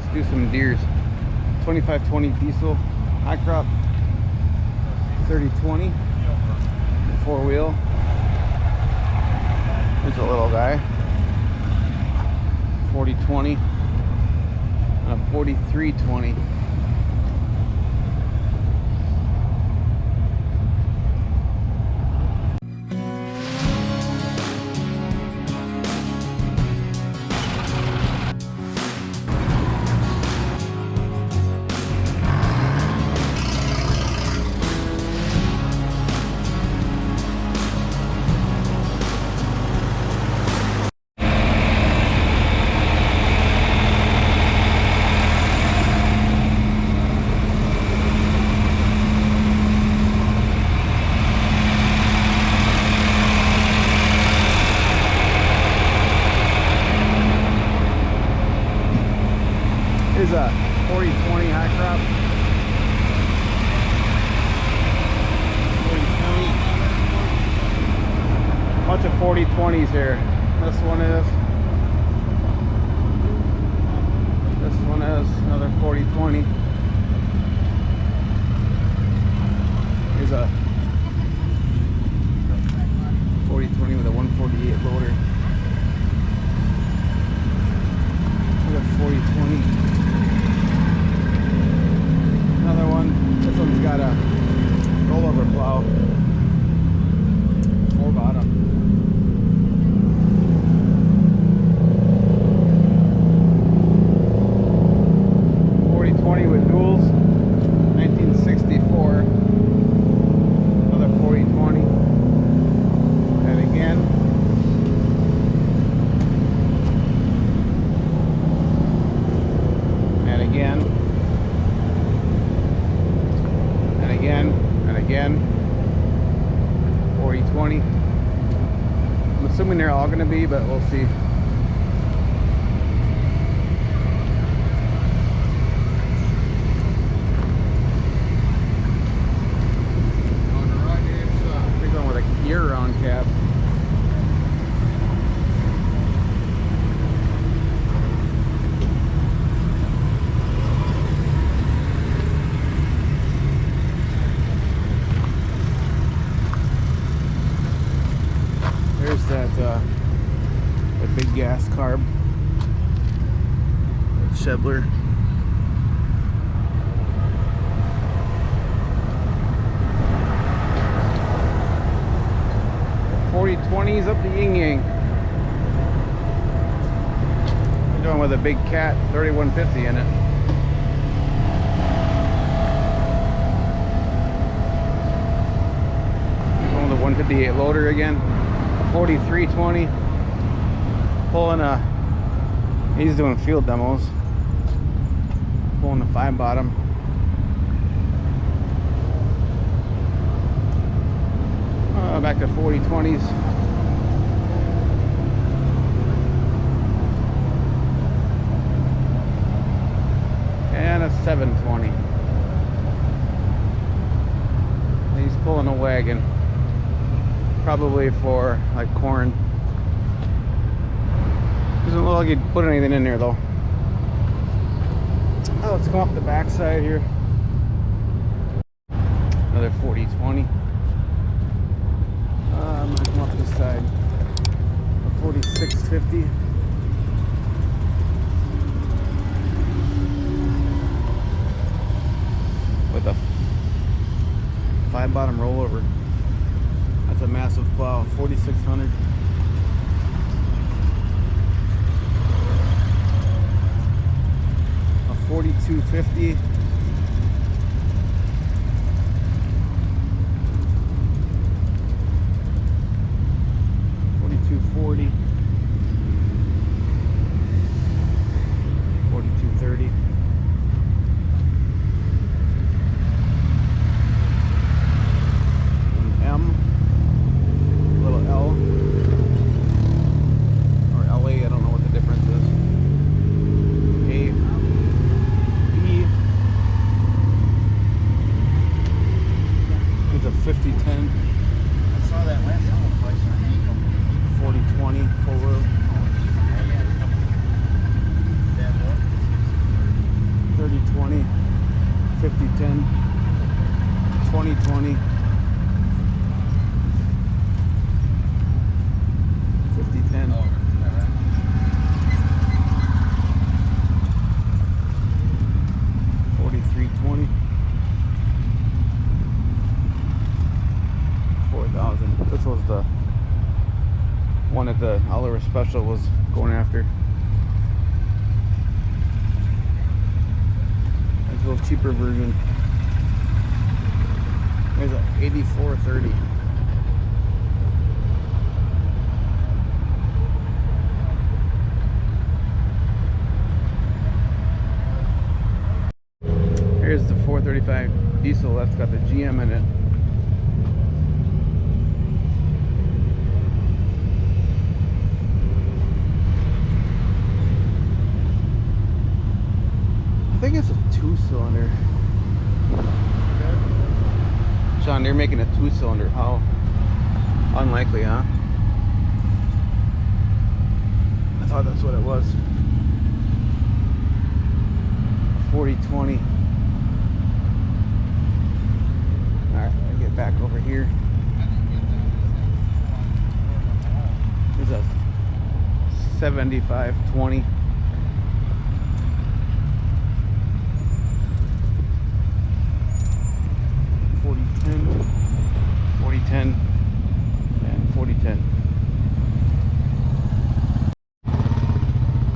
Let's do some Deeres. 2520 diesel high crop, 3020 four wheel. There's a little guy. 4020 and a 4320. Here's a 4020 high crop. 4020. Bunch of 4020s here. This one is. This one is another 4020. Here's a 4020 with a 148 loader. Here's a 4020. Another one. This one's got a rollover plow. 4 bottom. With duals, 1964. Another 4020, and again, and again, and again, and again. 4020. I'm assuming they're all going to be, but we'll see. Year-round cab. There's that big gas carb, Shebler. .4020s up the yin yang. We're going with a big cat 3150 in it. We're going with a 158 loader again. 4320. Pulling a. He's doing field demos. Pulling a 5 bottom. Back to 4020s. And a 720. He's pulling a wagon. Probably for like corn. Doesn't look like he'd put anything in there though. Oh, let's come up the backside here. Another 4020. I'm gonna come up this side. A 4650. With a 5 bottom rollover. That's a massive plow. 4600. A 4250. 40, 4230. An M, little L, or LA, I don't know what the difference is. A, B, 4020, 5010, 2020, 5010. 4320, 4000. This was the one that the Oliver Special was going after. That's a little cheaper version. There's an 8430. Here's the 435 diesel that's got the GM in it. I think it's a 2-cylinder. John Deere making a 2-cylinder. How unlikely, huh? I thought that's what it was. 4020. Alright, I get back over here. There's a 7520. 4010, and 4010.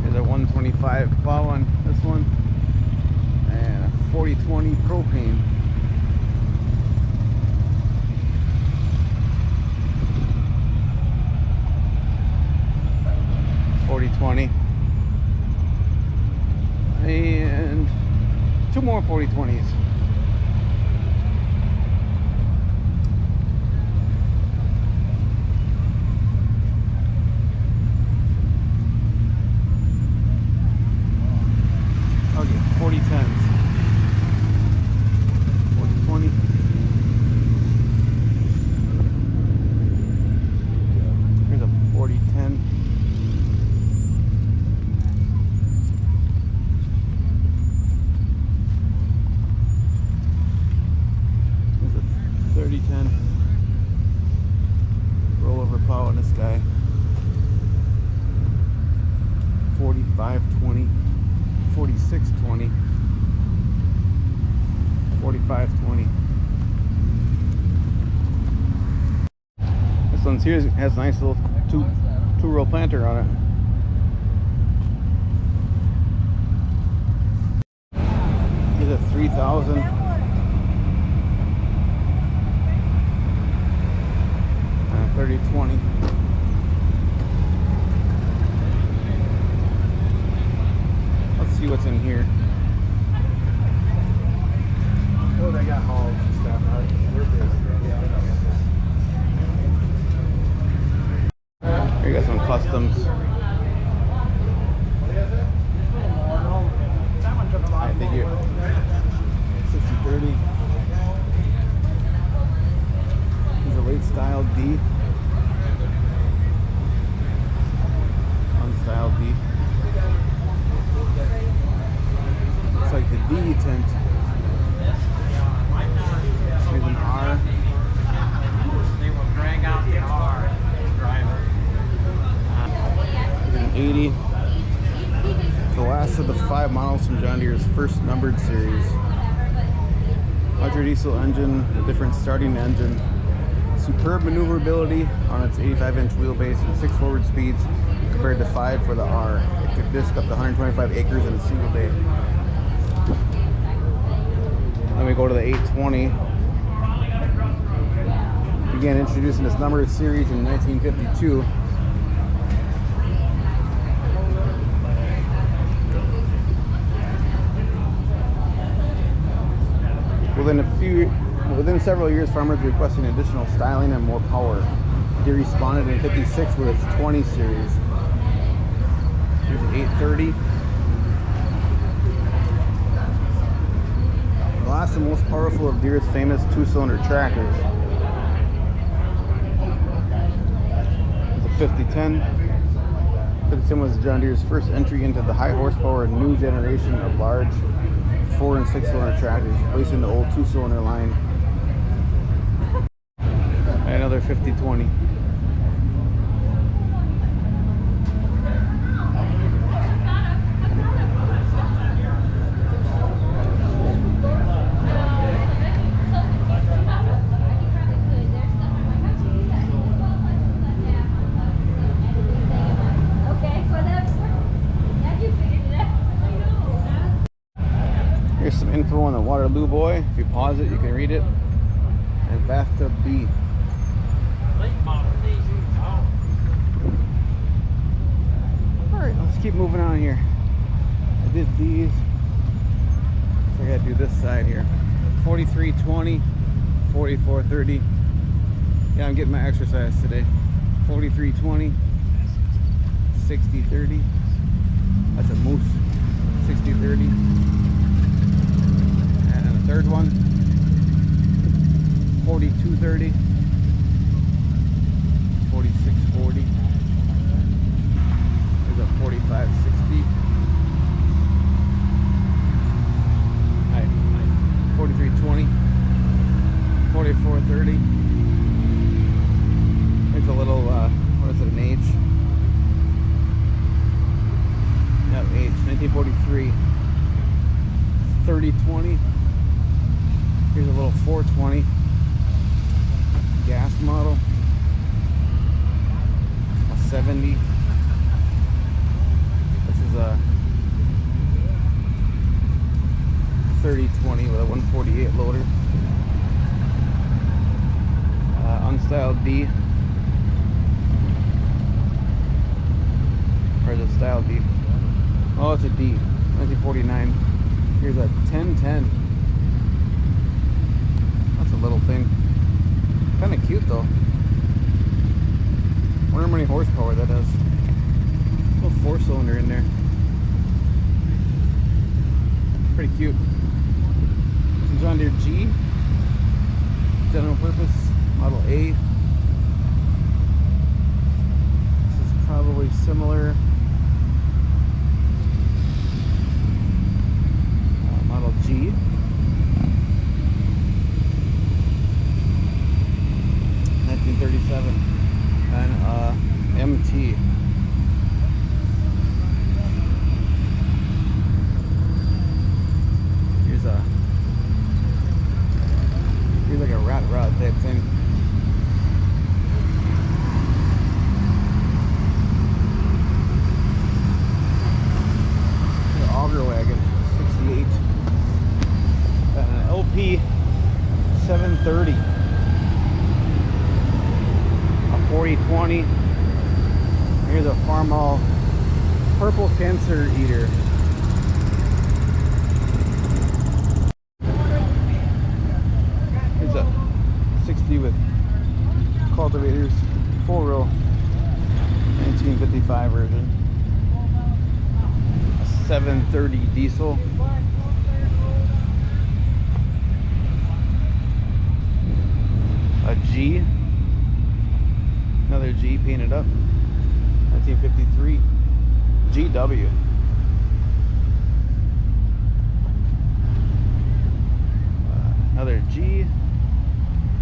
There's a 125 plow on this one, and a 4020 propane. And two more 4020s. Okay, 4010s. 4020. Here's a 4010. There's a 3010. Rollover plow on this guy. 4520. 4620, 4520. This one's here has a nice little two-row planter on it. Here's a 3000. And a 3020. See what's in here. Oh, they got hogs and stuff. Here you got some customs. I think you're 6030. Here's a late style D. Unstyled D. Looks like the D tint. Here's an R. They will drag out the R driver. Here's an 80. The last of the 5 models from John Deere's first numbered series. Larger diesel engine, a different starting engine. Superb maneuverability on its 85-inch wheelbase and 6 forward speeds compared to 5 for the R. It could disc up to 125 acres in a single day. Then we go to the 820. Began introducing this numbered series in 1952. Within several years, farmers requesting additional styling and more power. Deere responded in 56 with its 20 series. Here's an 830. The last and most powerful of Deere's famous 2-cylinder tractors. It's a 5010. 5010 was John Deere's first entry into the high horsepower new generation of large 4 and 6 cylinder tractors, replacing the old 2-cylinder line. Another 50-20. Here's some info on the Waterloo boy. If you pause it, you can read it. And bathtub B. Alright, let's keep moving on here. I did these. So I gotta do this side here. 43-20, 44-30. Yeah, I'm getting my exercise today. 43-20, 60-30. That's a moose. 60-30. And the third one, 42-30, 46-40. There's a 45-60. Alright, 43-20, 44-30. There's a little, what is it, an H? No, H, 1943. 30-20. Here's a little 420 gas model. A 70. This is a 30-20 with a 148 loader. Unstyled D. Or is it style D? Oh, it's a D. 1949. Here's a 1010. That's a little thing. Kind of cute though. Wonder how many horsepower that has. A little 4-cylinder in there. Pretty cute. John Deere G. General purpose. Model A. This is probably similar. Model G. And MT. Here's like a rat rod type thing. The auger wagon, 68. And an LP 730. 40-20. Here's a Farmall purple cancer eater. Here's a 60 with cultivators, 4-row, 1955 version. A 730 diesel. A G. Another G painted up. 1953. GW. Another G.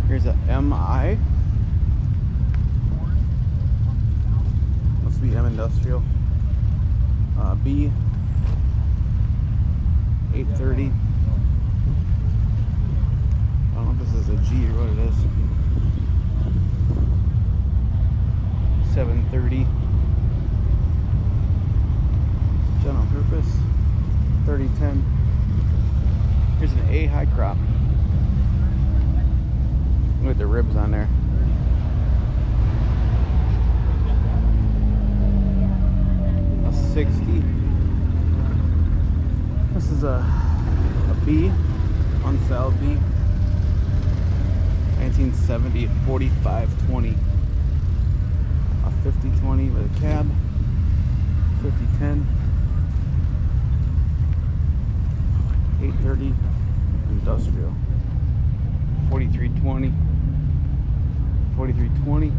Here's a MI. Must be M Industrial. B. 830. I don't know if this is a G or what it is. 730. General purpose. 3010. Here's an A high crop. Look at the ribs on there. A 60. This is a B, unstyled B. 1970 at 45-20. A 50-20 with a cab. 50-10. 830 industrial. 43-20. 43-20.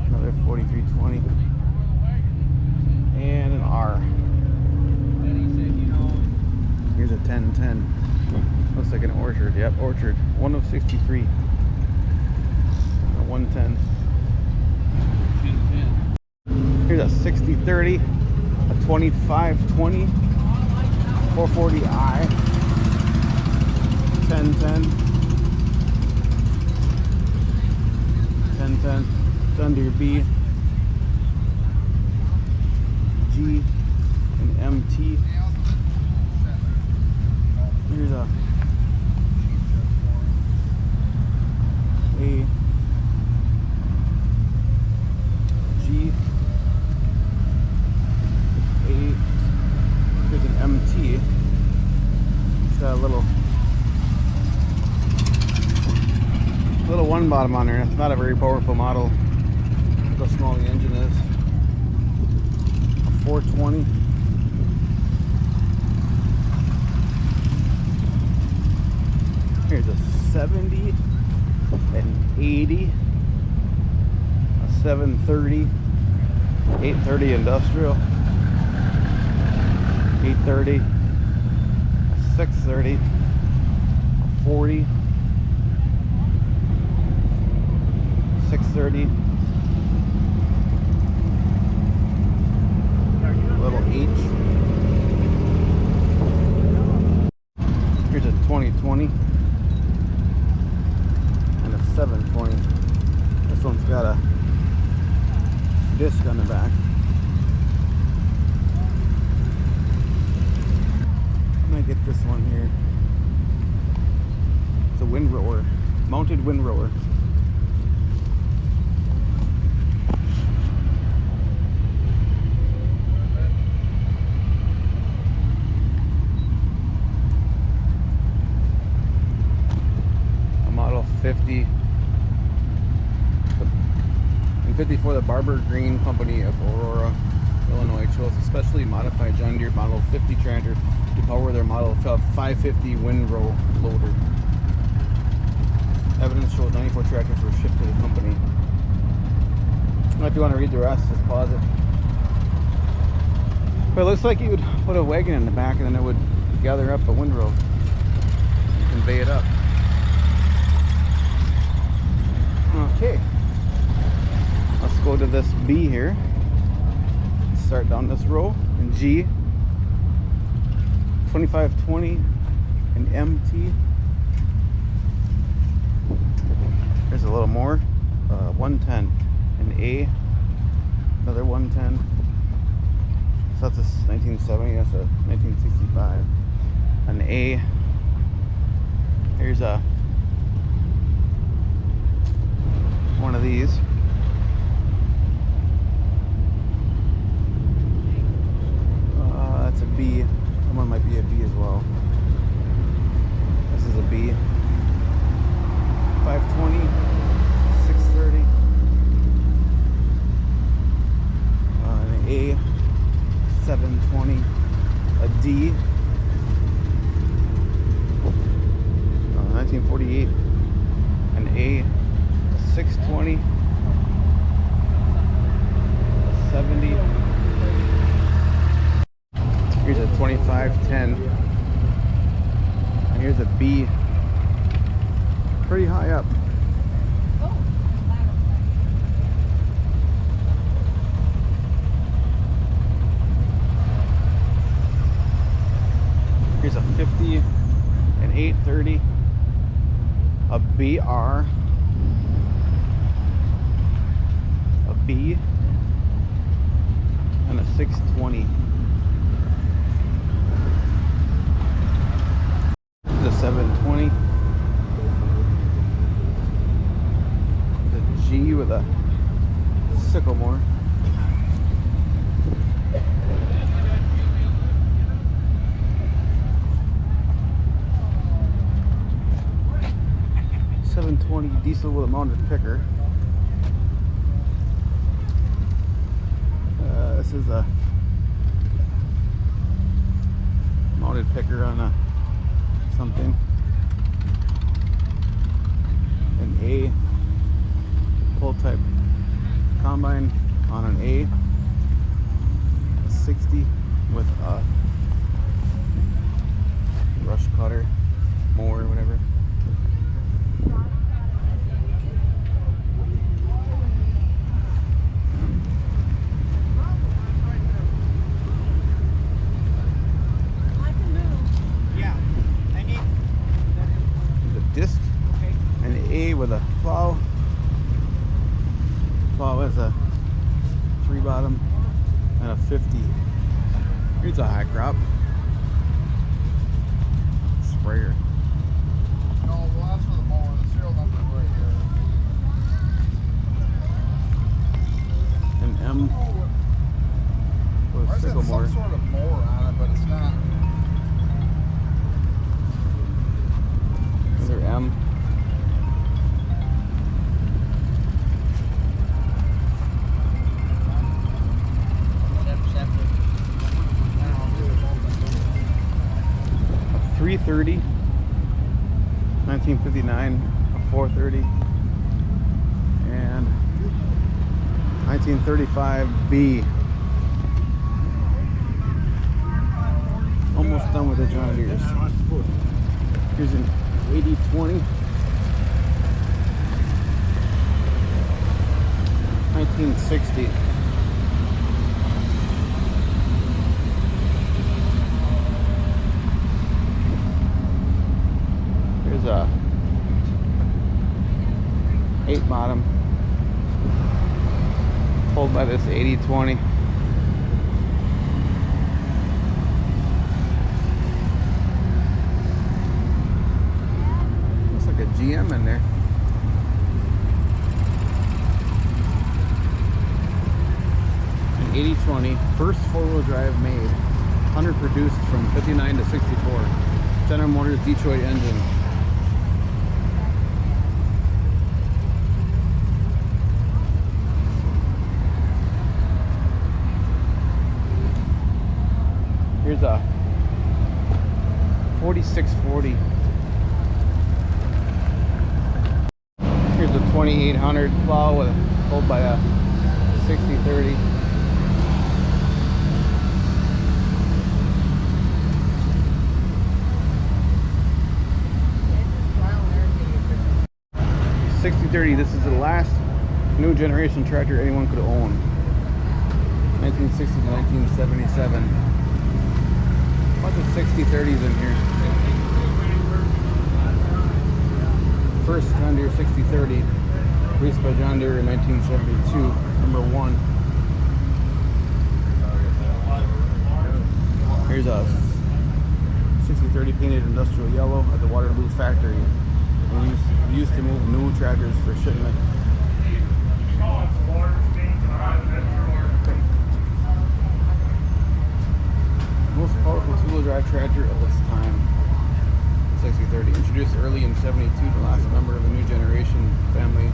Another 43-20. And an R. Here's a 1010. Looks like an orchard. Yep, orchard. 1 of 63. 110. Here's a 6030, a 2520, 440i, 1010, 1010, John Deere B, G, and MT. Here's a G, here's an MT. It's got a little one bottom on there. It's not a very powerful model. Look how small the engine is. A 420. Here's a 70, an 80, a 730, 830 industrial, 830, a 630, a 40, 630, little H. Here's a 2020 and a 720. This one's got a disc on the back. I'm gonna get this one here. It's a windrower, mounted windrower. A model 50 and 54, the Barber Green Company of Aurora, Illinois, chose a specially modified John Deere Model 50 tractor to power their Model 550 windrow loader. Evidence shows 94 tractors were shipped to the company. If you want to read the rest, just pause it. But it looks like you would put a wagon in the back and then it would gather up a windrow and convey it up. Okay. Let's go to this B here. Start down this row. And G, 2520, and MT. There's a little more. 110, and A, another 110. So that's a 1970. That's a 1965. An A. Here's a one of these. That's a B. That one might be a B as well. This is a B. 520, 630. An A. 720. A D. 1948. An A. 620. A 70. Here's a 2510, and here's a B, pretty high up. Here's a 50, an 830, a BR, a B, and a 620. The 720, the G with a sycamore, .720 diesel with a mounted picker. This is a mounted picker on a something. An A pull type combine on an A. 60 with a 330, 1959, a 430, and 1935B. Almost done with the John Deere's. Here's an 8020, 1960. Here's a 8 bottom, pulled by this 8020. Looks like a GM in there. An 8020, first four-wheel drive made, 100 produced from 59 to 64. General Motors Detroit engine. Here's a 4640. Here's a 2800 plow pulled by a 6030. This is the last new generation tractor anyone could own. 1960 to 1977. A bunch of 6030s in here. First John Deere 6030, released by John Deere in 1972, number 1. Here's a 6030 painted industrial yellow at the Waterloo factory. We used to move new tractors for shipment. Most powerful two-wheel drive tractor of its time. 6030, introduced early in 72, the last member of the new generation family,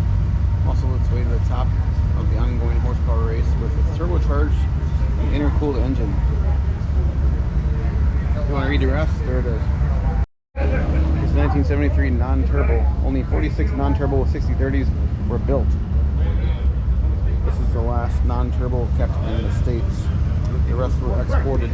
also its way to the top of the ongoing horsepower race with its turbocharged and intercooled engine. If you want to read the rest, there it is. It's 1973 non-turbo. Only 46 non-turbo 6030s were built. This is the last non-turbo kept in the States. The rest were exported.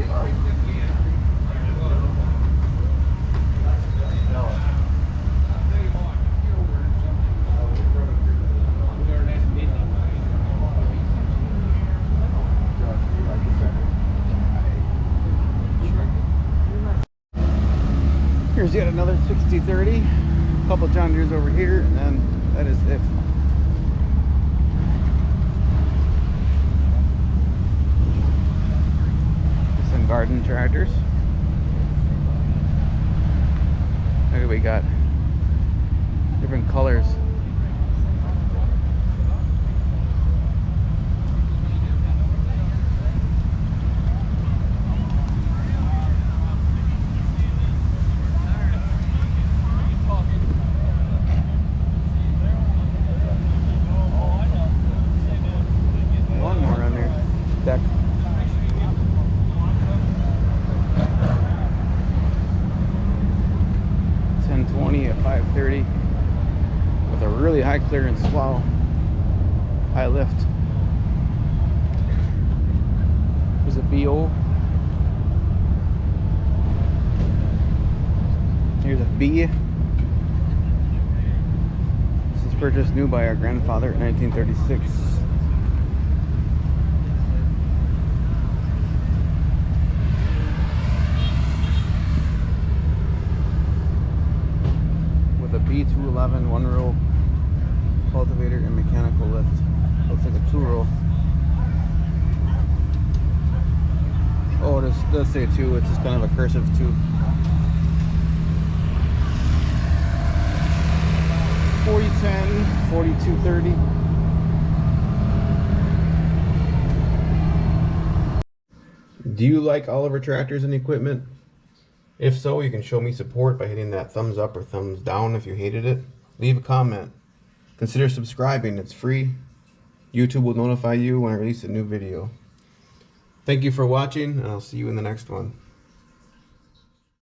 Here's yet another 6030. A couple John Deere's over here, and then that is it. Some garden tractors. Look, we got different colors. Deck. 1020 at 530 with a really high clearance plow, high lift. There's a BO. Here's a B. This was purchased new by our grandfather in 1936. B211 one-row cultivator and mechanical lift. Looks like a two-row. Oh, it does say two. It's just kind of a cursive two. 4010, 4230. Do you like Oliver tractors and equipment? If so, you can show me support by hitting that thumbs up or thumbs down if you hated it. Leave a comment. Consider subscribing, it's free. YouTube will notify you when I release a new video. Thank you for watching, and I'll see you in the next one.